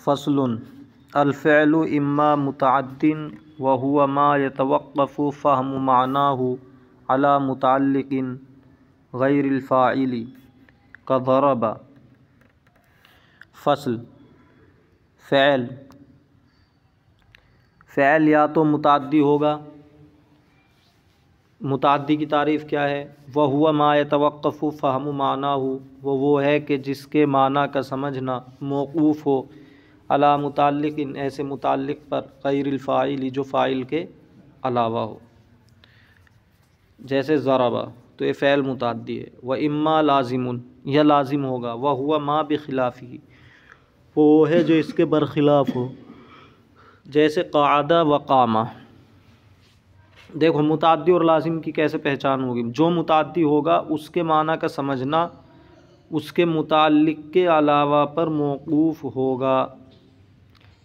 फ़स्लुन अल-फ़िअलु इम्मा मुतअद्दिन व हुवा मा यतवक़्क़फ़ु फ़हमु मानाहु अला मुतअल्लिक़िन ग़ैरिल फ़ाइली का ज़रबा। फ़स्ल फ़िअल, फ़िअल या तो मुतअद्दी होगा। मुतअद्दी की तारीफ़ क्या है? वह हुआ मा यतवक़्क़फ़ु फ़हमु मानाहु, वो है कि जिसके माना का समझना मौक़ूफ़ हो अला मुतअल्लिक़िन, ऐसे मुतअल्लिक़ पर, ग़ैरिल फ़ाइली, जो फ़ाइल के अलावा हो। जैसे ज़रबा, तो ये फ़िअल मुतअद्दी है। व इम्मा लाज़िमुन, यह लाज़िम होगा। वह हुआ मा बिख़िलाफ़िही, वो है जो इसके बरख़िलाफ़ हो। जैसे क़अदा व क़ामा। देखो मुतअद्दी और लाज़िम की कैसे पहचान होगी? जो मुतअद्दी होगा उसके माना का समझना उसके मुतअल्लिक़ के अलावा पर मौक़ूफ़ होगा।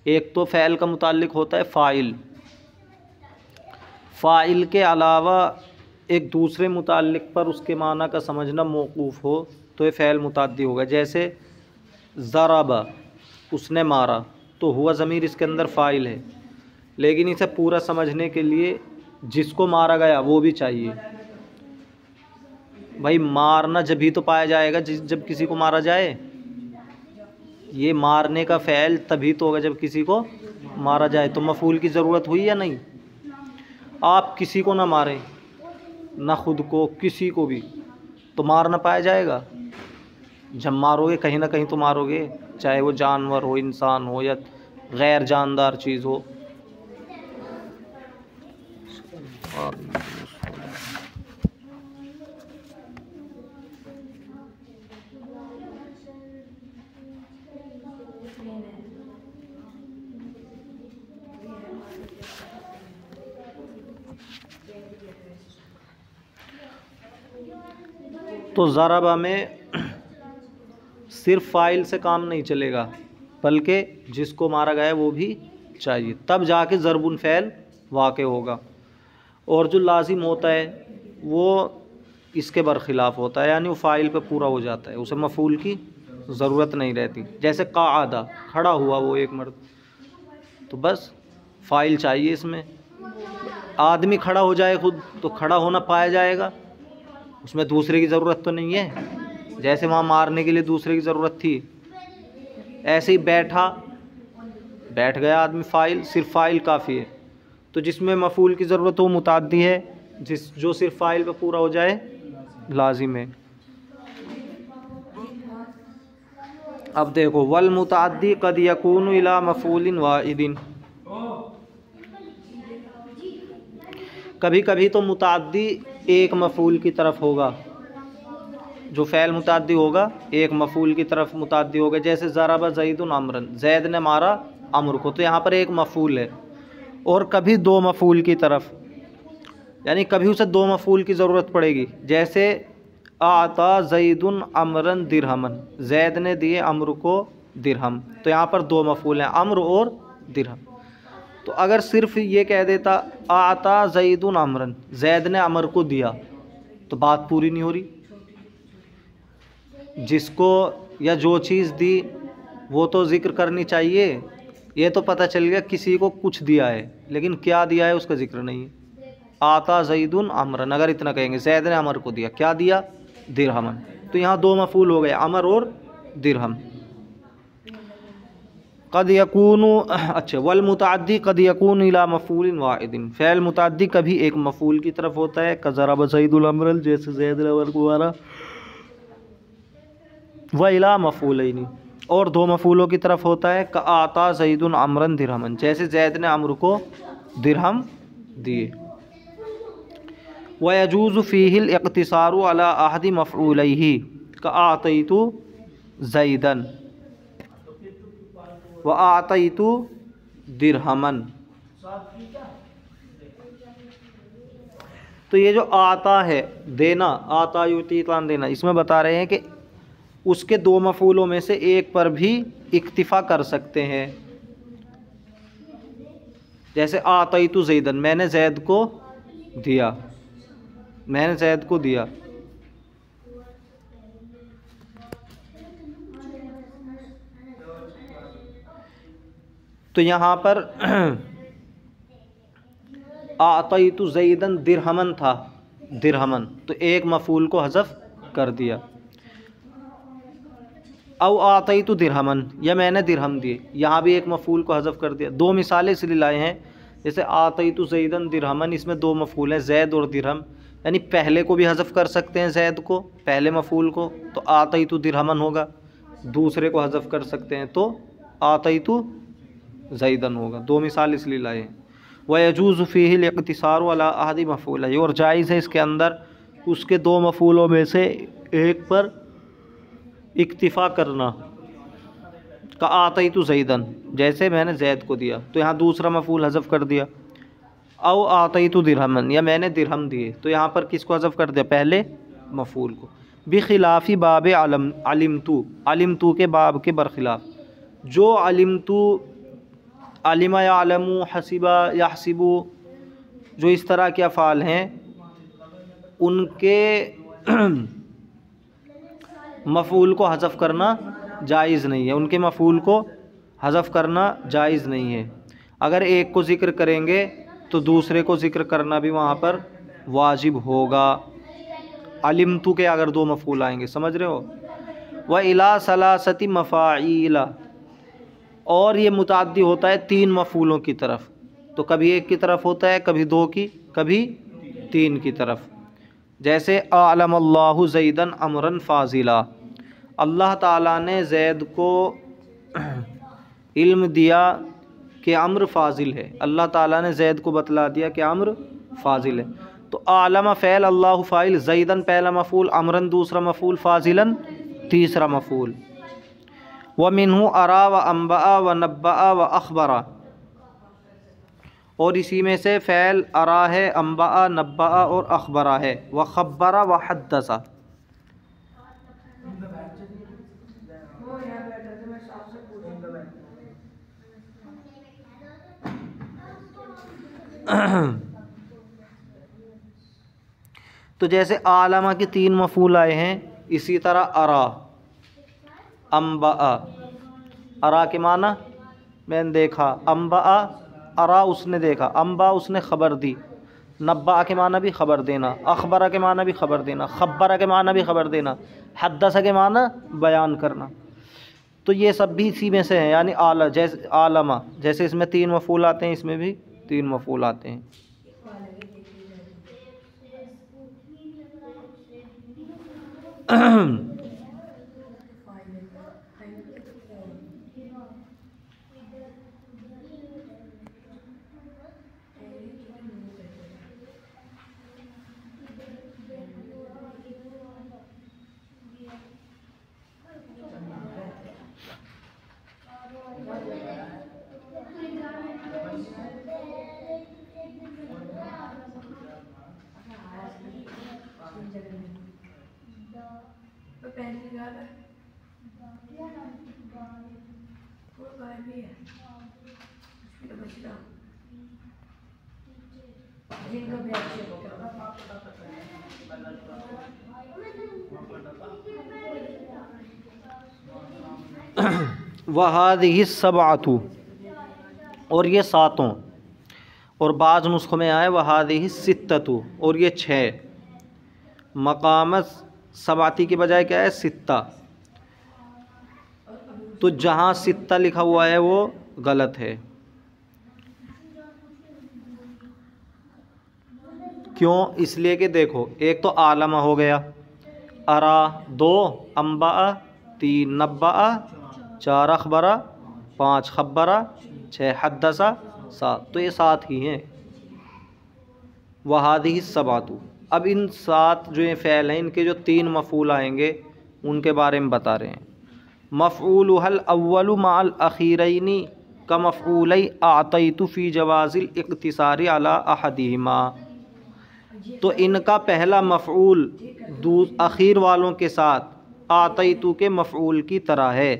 एक तो फ़िअल का मुतअल्लिक़ होता है फ़ाइल, फ़ाइल के अलावा एक दूसरे मुतअल्लिक़ पर उसके माना का समझना मौक़ूफ़ हो तो ये फ़िअल मुतअद्दी होगा। जैसे ज़रबा, उसने मारा, तो हुआ ज़मीर इसके अंदर फ़ाइल है, लेकिन इसे पूरा समझने के लिए जिसको मारा गया वो भी चाहिए। भाई मारना जभी तो पाया जाएगा जब किसी को मारा जाए। ये मारने का फ़िअल तभी तो होगा जब किसी को मारा जाए। तो मफ़ूल की ज़रूरत हुई या नहीं? आप किसी को ना मारें, ना खुद को, किसी को भी, तो मारना पाया जाएगा? जब मारोगे कहीं ना कहीं तो मारोगे, चाहे वो जानवर हो, इंसान हो, या गैर जानदार चीज़ हो। तो ज़रबा में सिर्फ फ़ाइल से काम नहीं चलेगा, बल्कि जिसको मारा गया है वो भी चाहिए, तब जाके ज़रबुन फ़िअल वाक़े होगा। और जो लाज़िम होता है वो इसके बरख़िलाफ़ होता है, यानी वो फ़ाइल पे पूरा हो जाता है, उसे मफ़ूल की ज़रूरत नहीं रहती। जैसे क़अदा, खड़ा हुआ वो एक मर्द, तो बस फ़ाइल चाहिए इसमें। आदमी खड़ा हो जाए खुद तो खड़ा होना पाया जाएगा, उसमें दूसरे की ज़रूरत तो नहीं है। जैसे वहाँ मारने के लिए दूसरे की ज़रूरत थी, ऐसे ही बैठ गया आदमी, फ़ाइल, सिर्फ फ़ाइल काफ़ी है। तो जिसमें मफ़ूल की ज़रूरत हो मुतअद्दी है, जो सिर्फ फ़ाइल पे पूरा हो जाए लाज़िम है। अब देखो वल मुतअद्दी क़द यकूनु इला मफ़ूलिन वाहिदिन, कभी कभी तो मुतअद्दी एक मफ़ूल की तरफ होगा। जो फ़िअल मुतअद्दी होगा एक मफ़ूल की तरफ मुतअद्दी होगा। जैसे ज़रबा ज़ैदुन अमरन, ज़ैद ने मारा अमर को, तो यहाँ पर एक मफ़ूल है। और कभी दो मफ़ूल की तरफ, यानी कभी उसे दो मफ़ूल की ज़रूरत पड़ेगी। जैसे आता ज़ैदुन अमरन दिरहमन, ज़ैद ने दिए अमर को दिरहम, तो यहाँ पर दो मफ़ूल हैं, अमर और दिरहम। तो अगर सिर्फ ये कह देता आता ज़ैदुन अमरन, ज़ैद ने अमर को दिया, तो बात पूरी नहीं हो रही। जिसको या जो चीज़ दी वो तो ज़िक्र करनी चाहिए। ये तो पता चल गया किसी को कुछ दिया है, लेकिन क्या दिया है उसका ज़िक्र नहीं है। आता ज़ैदुन अमरन, अगर इतना कहेंगे ज़ैद ने अमर को दिया, क्या दिया? दिरहमन, तो यहाँ दो मफ़ूल हो गए, अमर और दिरहम। क़द यकूनु, अच्छा, वल मुतअद्दी क़द यकूनु इला मफ़ूलिन वाहिदिन, फ़िअल मुतअद्दी कभी एक मफ़ूल की तरफ होता है। ज़रबा ज़ैदुल अमरन, जैसे ज़ैद ने अमर को मारा। व इला मफ़ूलैनि, और दो मफ़ूलों की तरफ होता है। का आता ज़ैदुन अमरन दिरहमन, जैसे ज़ैद ने अमर को दिरहम दिए। व यजूज़ु फ़ीहिल इक़्तिसारु अला अहदि मफ़ऊलैहि का आतैतु ज़ैदन व आतैतु दिरहमन। तो ये जो आता है, देना, आता युतीतान देना, इसमें बता रहे हैं कि उसके दो मफ़ूलों में से एक पर भी इक्तिफ़ा कर सकते हैं। जैसे आतैतु ज़ैदन, मैंने ज़ैद को दिया, मैंने ज़ैद को दिया। तो यहाँ पर आतईतु ज़ैदन दिरहमन था, दिरहमन, तो एक मफ़ूल को हज़फ कर दिया। औ आतईतु दिरहमन, या मैंने दिरहम दिए, यहाँ भी एक मफ़ूल को हज़फ कर दिया। दो मिसालें इसलिए लाए हैं, जैसे आतईतु ज़ैदन दिरहमन, इसमें दो मफ़ूल है ज़ैद और दिरहम, यानी पहले को भी हज़फ कर सकते हैं ज़ैद को, पहले मफ़ूल को, तो आतईतु दिरहमन होगा। दूसरे को हज़फ कर सकते हैं तो आतईतु ज़ैदन होगा। दो मिसाल इसलिए लाए हैं। वयजूज़ फ़ीहिल इक़्तिसारु अला अहदि मफ़ूलैहि, और जायज़ है इसके अंदर उसके दो मफ़ूलों में से एक पर इक्तिफ़ा करना, का आतईतु ज़ैदन, जैसे मैंने ज़ैद को दिया तो यहाँ दूसरा मफ़ूल हज़फ कर दिया। औ आतईतु दिरहमन, या मैंने दिरहम दिए, तो यहाँ पर किसको हज़फ कर दिया, पहले मफ़ूल को। बिखिलाफ़ी बाब अलिमतु, अलिमतु के बाब के बरखिलाफ़, जो अलिमतु, अलिमा यालमु, हसिबा यहसिबु, जो इस तरह के अफ़ाल हैं उनके मफ़ूल को हज़फ करना जायज़ नहीं है, उनके मफ़ूल को हज़फ करना जायज़ नहीं है। अगर एक को ज़िक्र करेंगे तो दूसरे को ज़िक्र करना भी वहाँ पर वाजिब होगा। अलिमतु के अगर दो मफ़ूल आएंगे, समझ रहे हो। व इला सलासति मफ़ाईला, और ये मुताद्दी होता है तीन मफ़ूलों की तरफ, तो कभी एक की तरफ होता है, कभी दो की, कभी तीन की तरफ। जैसे आलमल्लाहु ज़ैदन अमरन फ़ाज़िला, अल्लाह ताला ने ज़ैद को इल्म दिया कि अम्र फ़ाज़िल है, अल्लाह ताला ने ज़ैद को बतला दिया कि अम्र फ़ाज़िल है। तो आलम फ़ैल, अल्लाहु फ़ाइल, ज़ैदन पहला मफ़ूल, अमरन दूसरा मफ़ूल, फ़ाज़िलन तीसरा मफ़ूल। व मिन्हु अरा व अम्बआ व नब्बआ व अख़बरा, और इसी में से फ़ैल अरा है, अम्बआ, नब्बआ और अख़बरा है। व ख़ब्बरा व हद्दसा, तो जैसे आलमा के तीन मफ़ूल आए हैं, इसी तरह अरा, अम्बआ, अरा के माना मैंने देखा, अम्बआ अरा उसने देखा, अम्बा उसने ख़बर दी, नब्बा के माना भी ख़बर देना, अख़बरा के माना भी ख़बर देना, ख़ब्बरा के माना भी ख़बर देना, हद्दसा के माना बयान करना। तो ये सब भी इसी में से हैं, यानी आला, जैसे आलमा, जैसे इसमें तीन मफ़ूल आते हैं, इसमें भी तीन मफ़ूल आते हैं। वहादिही सबअतु, और ये सातों, और बाज़ नुस्खों में आए वहादिही सित्ततु, और ये छः। मकामत सबाती के बजाय क्या है, सित्ता, तो जहाँ सित्ता लिखा हुआ है वो गलत है। क्यों, इसलिए कि देखो, एक तो आलमा हो गया, अरा दो, अम्बा तीन, नब्बा चार, अख़बरा पाँच, ख़ब्बरा छः, हद्दसा सात, तो ये सात ही हैं। वहादिही सबातु, अब इन सात जो ये फ़ैल हैं, इनके जो तीन मफ़ूल आएंगे उनके बारे में बता रहे हैं। मफ़ऊलुहल अव्वलु माल अख़ीरैनि का मफ़ऊलै आतैतु फ़ी जवाज़िल इक़्तिसारि अला अहदिहिमा, तो इनका पहला मफ़ऊल अख़ीर वालों के साथ आतैतु के मफ़ऊल की तरह है।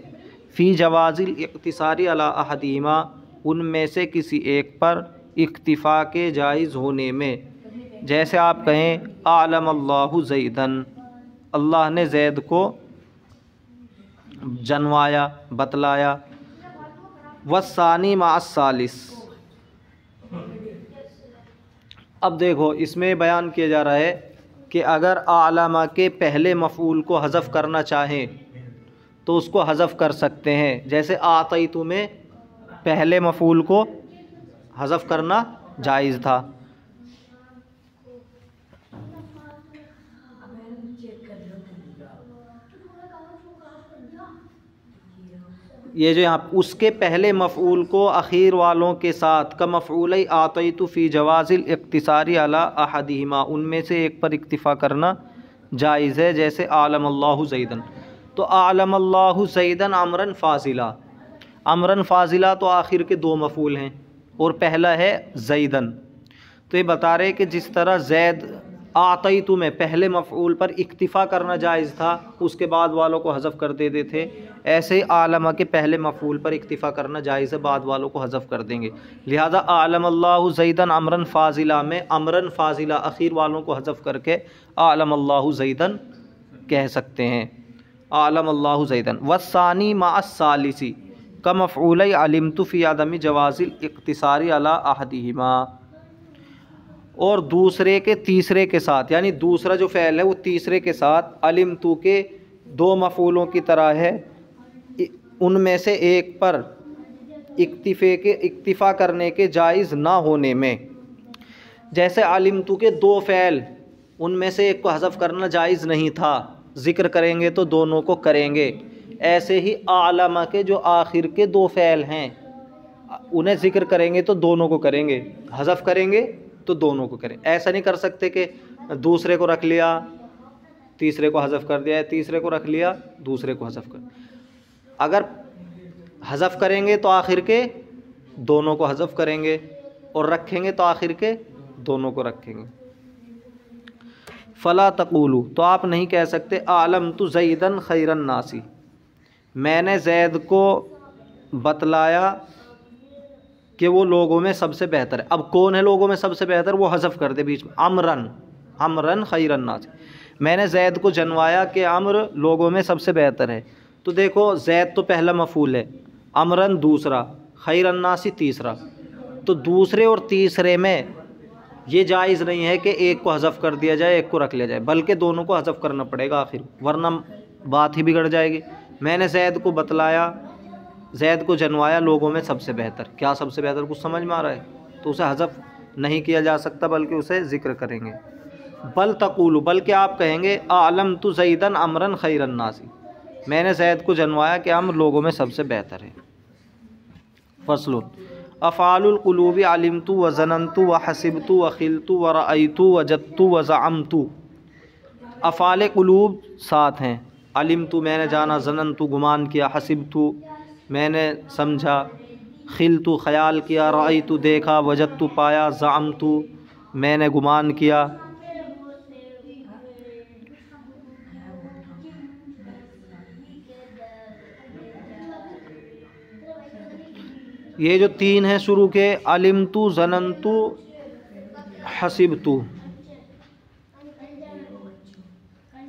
फ़ी जवाज़िल इक़्तिसारि अला अहदिहिमा, उनमें से किसी एक पर इक्तिफ़ा के जायज़ होने में। जैसे आप कहें आलमल्लाहु ज़ैदन, अल्लाह ने ज़ैद को जनवाया, बतलाया, वस्सानी मास्सालिस। अब देखो इसमें बयान किया जा रहा है कि अगर आलमा के पहले मफ़ऊल को हज़फ़ करना चाहें तो उसको हज़फ़ कर सकते हैं। जैसे आतईतु में पहले मफ़ऊल को हज़फ़ करना जायज़ था। ये जो यहाँ उसके पहले मफ़ऊल को अखीर वालों के साथ का मफ़ऊल आतईतु फ़ी जवाज़िल इक़्तिसारी अला अहदिहिमा, उनमें से एक पर इक्तिफ़ा करना जायज़ है। जैसे आलमल्लाहु ज़ैदन, तो आलमल्लाहु ज़ैदन अमरन फ़ाज़िला, अमरन फ़ाज़िला तो आखिर के दो मफ़ऊल हैं और पहला है ज़ैदन। तो ये बता रहे कि जिस तरह ज़ैद आतईतु में पहले मफ़ऊल पर इक्तिफ़ा करना जायज़ था, उसके बाद वालों को हज़फ़ कर देते थे, ऐसे आलमा के पहले मफ़ऊल पर इक्तिफ़ा करना जायज़ है, बाद वालों को हज़फ़ कर देंगे। लिहाजा आलमल्लाहु ज़ैदन अमरन फ़ाज़िला में अमरन फ़ाज़िला अखीर वालों को हज़फ़ करके आलमल्लाहु ज़ैदन कह सकते हैं। आलमल्लाहु ज़ैदन वस्सानी माअस्सालिसी का मफ़ऊल अलिमतु फ़ी आदमी जवाज़िल इक़्तिसारी अला अहदिहिमा, और दूसरे के तीसरे के साथ, यानी दूसरा जो फ़ेल है वो तीसरे के साथ अलिमतु के दो मफ़ऊलों की तरह है, उनमें से एक पर इक्तिफ़ा करने के जायज़ ना होने में। जैसे अलिमतु के दो फ़ेल, उनमें से एक को हज़फ़ करना जायज़ नहीं था, ज़िक्र करेंगे तो दोनों को करेंगे। ऐसे ही आलमा के जो आखिर के दो फ़ेल हैं, उन्हें ज़िक्र करेंगे तो दोनों को करेंगे, हज़फ़ करेंगे तो दोनों को करें। ऐसा नहीं कर सकते कि दूसरे को रख लिया तीसरे को हज़फ़ कर दिया, तीसरे को रख लिया दूसरे को हज़फ़ कर। अगर हज़फ़ करेंगे तो आखिर के दोनों को हज़फ़ करेंगे और रखेंगे तो आखिर के दोनों को रखेंगे। फ़ला तक़ूलू, तो आप नहीं कह सकते आलमतु ज़ैदन खैरन नासी, मैंने ज़ैद को बतलाया कि वो लोगों में सबसे बेहतर है। अब कौन है लोगों में सबसे बेहतर, वो हज़फ़ कर दे बीच में, अमरन, अमरन खैरन नासी, मैंने ज़ैद को जनवाया कि अम्र लोगों में सबसे बेहतर है। तो देखो ज़ैद तो पहला मफ़ऊल है, अमरन दूसरा, खैरन नासी तीसरा। तो दूसरे और तीसरे में ये जायज़ नहीं है कि एक को हज़फ़ कर दिया जाए एक को रख लिया जाए, बल्कि दोनों को हज़फ़ करना पड़ेगा आखिर, वरना बात ही बिगड़ जाएगी। मैंने ज़ैद को बतलाया, ज़ैद को जनवाया लोगों में सबसे बेहतर, क्या सबसे बेहतर कुछ समझ में आ रहा है, तो उसे हज़फ़ नहीं किया जा सकता बल्कि उसे ज़िक्र करेंगे। बल तक़ूलू, बल्कि आप कहेंगे आलमतु ज़ैदन अमरन खैरन नासी, मैंने ज़ैद को जनवाया कि अम्र लोगों में सबसे बेहतर है। फ़स्लुन अफ़ालुल क़ुलूबि अलिमतु व ज़ननतु व हसिबतु व खिलतु व रअयतु व जत्तु व ज़अमतु। अफ़ाल क़ुलूब सात हैं, अलिमतु मैंने जाना, ज़ननतु गुमान किया, हसिबतु मैंने समझा, खिलतु ख़याल किया, रअयतु देखा, वजत्तु पाया, ज़अमतु मैंने गुमान किया। ये जो तीन हैं शुरू के, अलिमतु ज़ननतु हसिबतु,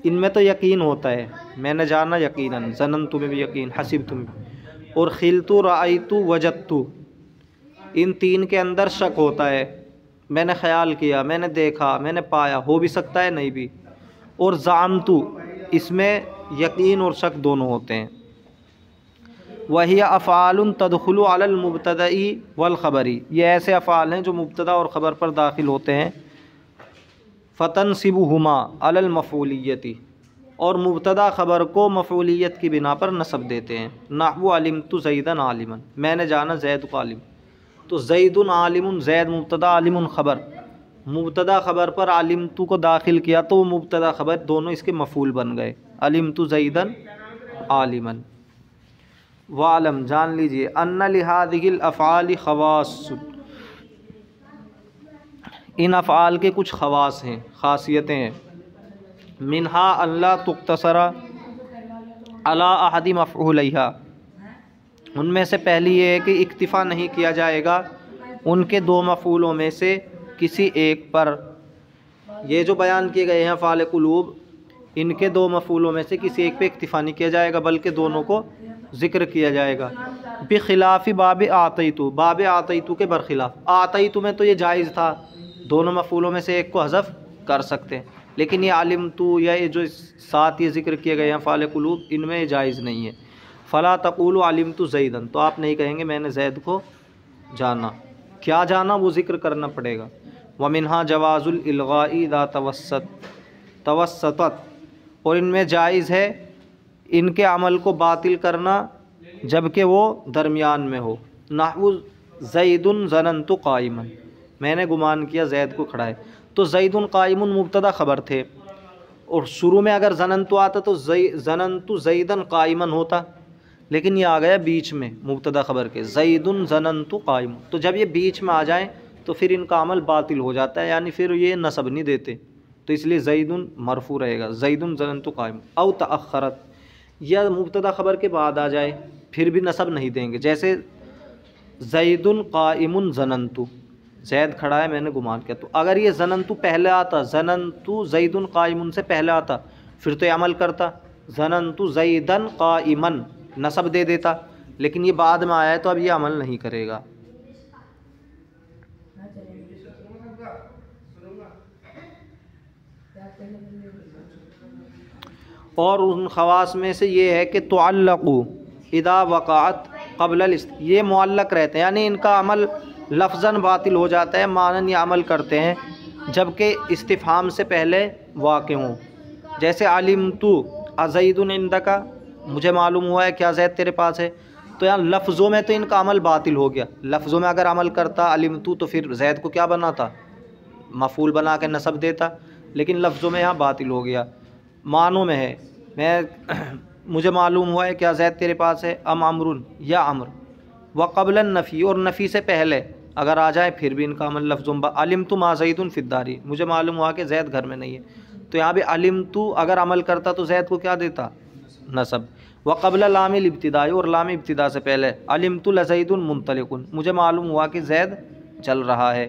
इनमें तो यकीन होता है, मैंने जाना यकीनन, ज़ननतु में भी यकीन, हसिबतु में। और खिलतु रअयतु वजत्तु, इन तीन के अंदर शक होता है, मैंने ख़याल किया, मैंने देखा, मैंने पाया, हो भी सकता है नहीं भी। और ज़अमतु, इसमें यकीन और शक दोनों होते हैं। वही अफ़आलुन तदखुलु अलल मुब्तदाई वल ख़बरी, ये ऐसे अफ़आल हैं जो मुब्तदा और ख़बर पर दाखिल होते हैं। फ़तनसिबुहुमा अलल मफ़ऊलियति, और मुब्तदा ख़बर को मफ़ऊलियत की बिना पर नस्ब देते हैं। नहवु अलिमतु ज़ैदन आलिमन, मैंने जाना ज़ैद को आलिम। तो ज़ैदुन आलिमुन, ज़ैद मुब्तदा आलिमुन ख़बर, मुब्तदा ख़बर पर आलिमतु को दाखिल किया तो मुब्तदा ख़बर दोनों इसके मफ़ऊल बन गए, अलिमतु ज़ैदन आलिमन। वालम, जान लीजिए, अन्ना लिहादिहिल अफ़आल ख़वास, इन अफ़आल के कुछ ख़वास हैं, ख़ासियतें हैं। मिनहा अल्ला तुक़्तसरा अला अहदी मफ़ऊलिहा, उनमें से पहली ये है कि इक्तिफ़ा नहीं किया जाएगा उनके दो मफ़ऊलों में से किसी एक पर। ये जो बयान किए गए हैं अफ़आल क़ुलूब, इनके दो मफूलों में से किसी एक पे इक्तिफा नहीं किया जाएगा बल्कि दोनों को ज़िक्र किया जाएगा। बिखिलाफ़ी बाब आतईतु, बाब आतईतु के बरखिलाफ़। आतईतु में तो ये जायज़ था, दोनों मफूलों में से एक को हज़फ कर सकते हैं, लेकिन ये आलिमतु या ये जो साथ ये ज़िक्र किए गए हैं फ़ाल कुलूब, इनमें ये जायज़ नहीं है। फ़ला तक़ूलु आलिमतु ज़ैदन, तो आप नहीं कहेंगे मैंने ज़ैद को जाना। क्या जाना वो ज़िक्र करना पड़ेगा। व मिन्हा जवाज़ुल इल्ग़ाई दा तवस्सतत, और इनमें जायज़ है इनके अमल को बातिल करना जबकि वो दरमियान में हो। नहवु ज़ैदुन ज़नन्तु क़ाइमन, मैंने गुमान किया ज़ैद को खड़ा है। तो ज़ैदुन क़ाइमुन मुब्तदा ख़बर थे, और शुरू में अगर ज़नन्तु आता तो ज़नन्तु ज़ैदन क़ाइमन होता, लेकिन ये आ गया बीच में मुब्तदा ख़बर के, ज़ैदुन ज़नन्तु क़ाइमुन। तो जब ये बीच में आ जाए तो फिर इनका अमल बातिल हो जाता है, यानी फिर ये नसब नहीं देते, तो इसलिए ज़ैदुन मरफू रहेगा, ज़ैदुन ज़नन्तु क़ाइम। औ तअख़रत, या मुब्तदा ख़बर के बाद आ जाए फिर भी नसब नहीं देंगे, जैसे ज़ैदुन क़ाइमुन ज़नन्तु, ज़ैद खड़ा है मैंने गुमान किया। तो अगर ये ज़नन्तु पहले आता, ज़नन्तु ज़ैदुन क़ाइमुन से पहले आता, फिर तो ये अमल करता, ज़नन्तु ज़ैदन क़ाइमन नसब दे देता, लेकिन ये बाद में आया है तो अब ये अमल नहीं करेगा। और उन ख़वास में से ये है कि तुअल्लक़ु इदा वक़अत क़ब्ल, ये मुअल्लक़ रहते हैं, यानी इनका अमल लफ्ज़न बातिल हो जाता है, मानन ये अमल करते हैं जबकि इस्तिफ़हाम से पहले वाक़ हों। जैसे अलिमतु अज़ैदुन इंदका, मुझे मालूम हुआ है क्या ज़ैद तेरे पास है। तो यहाँ लफ्ज़ों में तो इनका अमल बातिल हो गया, लफ्ज़ों में अगर अमल करता अलिमतु तो फिर ज़ैद को क्या बनाता, मफ़ूल बना के नसब देता, लेकिन लफ्ज़ों में यहाँ बातिल हो गया। मानों में है, मैं मुझे मालूम हुआ है क्या ज़ैद तेरे पास है, अम अमरुन या अम्र। व क़ब्लन नफ़ी, और नफ़ी से पहले अगर आ जाए फिर भी इनका अमल लफ्ज़ों बा। अलिमतु मा ज़ैदुन फ़िद्दारी, मुझे मालूम हुआ कि ज़ैद घर में नहीं है, तो यहाँ भी अलिमतु अगर अमल करता तो ज़ैद को क्या देता, नसब। व क़ब्ल लामिल इब्तिदाई, और लाम इब्तिदा से पहले अलिमतु लज़ैदुन मुंतलिकुन, मुझे मालूम हुआ कि ज़ैद चल रहा है।